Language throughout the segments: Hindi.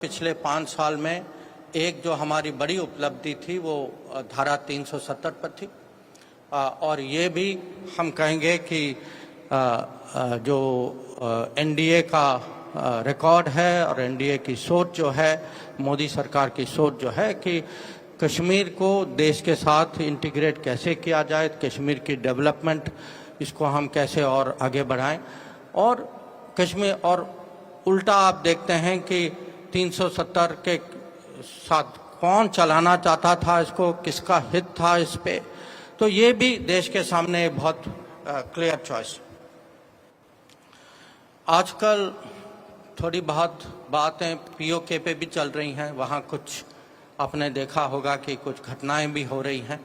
पिछले 5 साल में एक जो हमारी बड़ी उपलब्धि थी वो धारा 370 पर थी और ये भी हम कहेंगे कि जो एनडीए का रिकॉर्ड है और एनडीए की सोच जो है, मोदी सरकार की सोच जो है कि कश्मीर को देश के साथ इंटीग्रेट कैसे किया जाए, कश्मीर की डेवलपमेंट इसको हम कैसे और आगे बढ़ाएं। और कश्मीर और उल्टा आप देखते हैं कि 370 के साथ कौन चलाना चाहता था इसको, किसका हित था इस पे, तो ये भी देश के सामने बहुत क्लियर चॉइस। आजकल थोड़ी बहुत बातें पीओके पे भी चल रही हैं, वहाँ कुछ आपने देखा होगा कि कुछ घटनाएं भी हो रही हैं।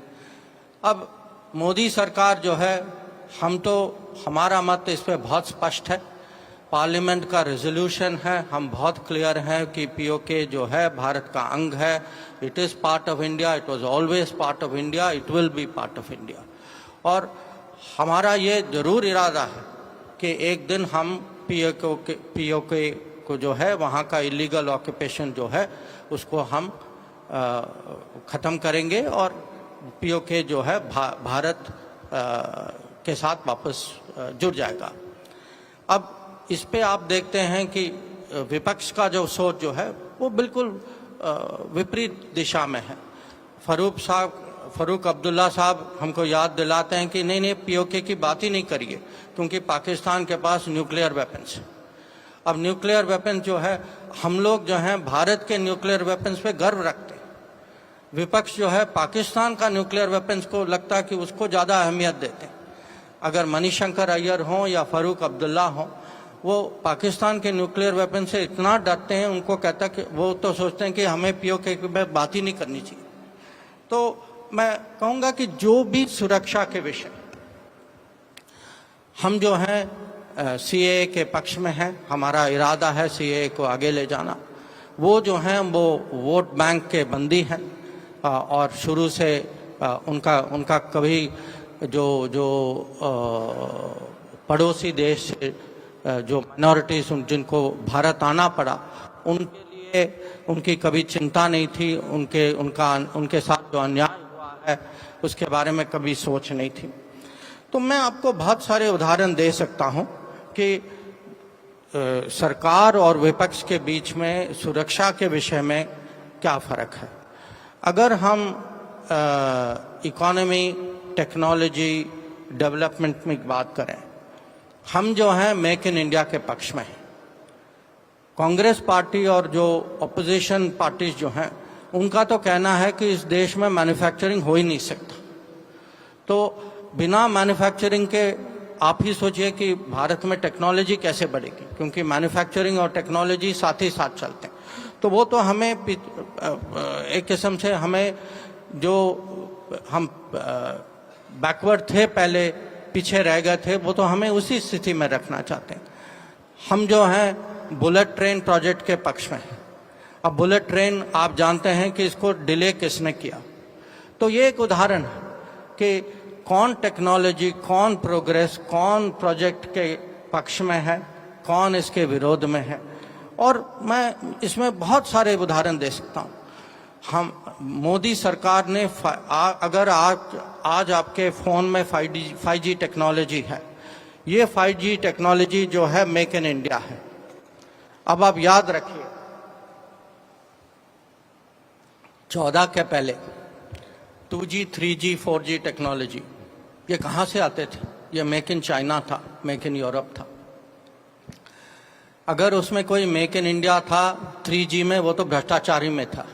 अब मोदी सरकार जो है, हमारा मत इस पे बहुत स्पष्ट है, पार्लियामेंट का रेजोल्यूशन है, हम बहुत क्लियर हैं कि पीओके जो है भारत का अंग है, it is part of India, it was always part of India, it will be part of India. और हमारा ये जरूर इरादा है कि एक दिन हम पीओके को जो है वहाँ का इलीगल ऑक्यूपेशन जो है उसको हम ख़त्म करेंगे और पीओके जो है भारत के साथ वापस जुड़ जाएगा। अब इस पे आप देखते हैं कि विपक्ष का जो सोच जो है वो बिल्कुल विपरीत दिशा में है। फारूक अब्दुल्ला साहब हमको याद दिलाते हैं कि नहीं पीओके की बात ही नहीं करिए क्योंकि पाकिस्तान के पास न्यूक्लियर वेपन्स है। अब न्यूक्लियर वेपन जो है, हम लोग जो हैं भारत के न्यूक्लियर वेपन्स पे गर्व रखते हैं, विपक्ष जो है पाकिस्तान का न्यूक्लियर वेपन्स को लगता है कि उसको ज़्यादा अहमियत देते हैं। अगर मणिशंकर अय्यर हों या फारूक अब्दुल्ला हों, वो पाकिस्तान के न्यूक्लियर वेपन से इतना डरते हैं, उनको कहता कि वो तो सोचते हैं कि हमें पीओके की बात ही नहीं करनी चाहिए। तो मैं कहूँगा कि जो भी सुरक्षा के विषय हम जो हैं सीएए के पक्ष में हैं, हमारा इरादा है सीएए को आगे ले जाना। वो जो हैं वो वोट बैंक के बंदी हैं और शुरू से उनका कभी जो पड़ोसी देश से जो माइनॉरिटीज़ जिनको भारत आना पड़ा, उनके लिए उनकी कभी चिंता नहीं थी, उनके साथ जो अन्याय हुआ है उसके बारे में कभी सोच नहीं थी। तो मैं आपको बहुत सारे उदाहरण दे सकता हूं कि सरकार और विपक्ष के बीच में सुरक्षा के विषय में क्या फ़र्क है। अगर हम इकोनॉमी, टेक्नोलॉजी, डेवलपमेंट में बात करें, हम जो हैं मेक इन इंडिया के पक्ष में हैं। कांग्रेस पार्टी और जो अपोजिशन पार्टीज जो हैं उनका तो कहना है कि इस देश में मैन्युफैक्चरिंग हो ही नहीं सकता। तो बिना मैन्युफैक्चरिंग के आप ही सोचिए कि भारत में टेक्नोलॉजी कैसे बढ़ेगी, क्योंकि मैन्युफैक्चरिंग और टेक्नोलॉजी साथ ही साथ चलते हैं। तो वो तो हमें एक किस्म से हमें जो हम बैकवर्ड थे, पहले पीछे रह गए थे, वो तो हमें उसी स्थिति में रखना चाहते हैं। हम जो हैं बुलेट ट्रेन प्रोजेक्ट के पक्ष में हैं। अब बुलेट ट्रेन आप जानते हैं कि इसको डिले किसने किया। तो ये एक उदाहरण है कि कौन टेक्नोलॉजी, कौन प्रोग्रेस, कौन प्रोजेक्ट के पक्ष में है, कौन इसके विरोध में है। और मैं इसमें बहुत सारे उदाहरण दे सकता हूँ। मोदी सरकार ने अगर आज आपके फ़ोन में 5G टेक्नोलॉजी है, ये 5G टेक्नोलॉजी जो है मेक इन इंडिया है। अब आप याद रखिए 14 के पहले 2G, 3G, 4G टेक्नोलॉजी ये कहाँ से आते थे? ये मेक इन चाइना था, मेक इन यूरोप था। अगर उसमें कोई मेक इन इंडिया था 3G में, वो तो भ्रष्टाचारी में था।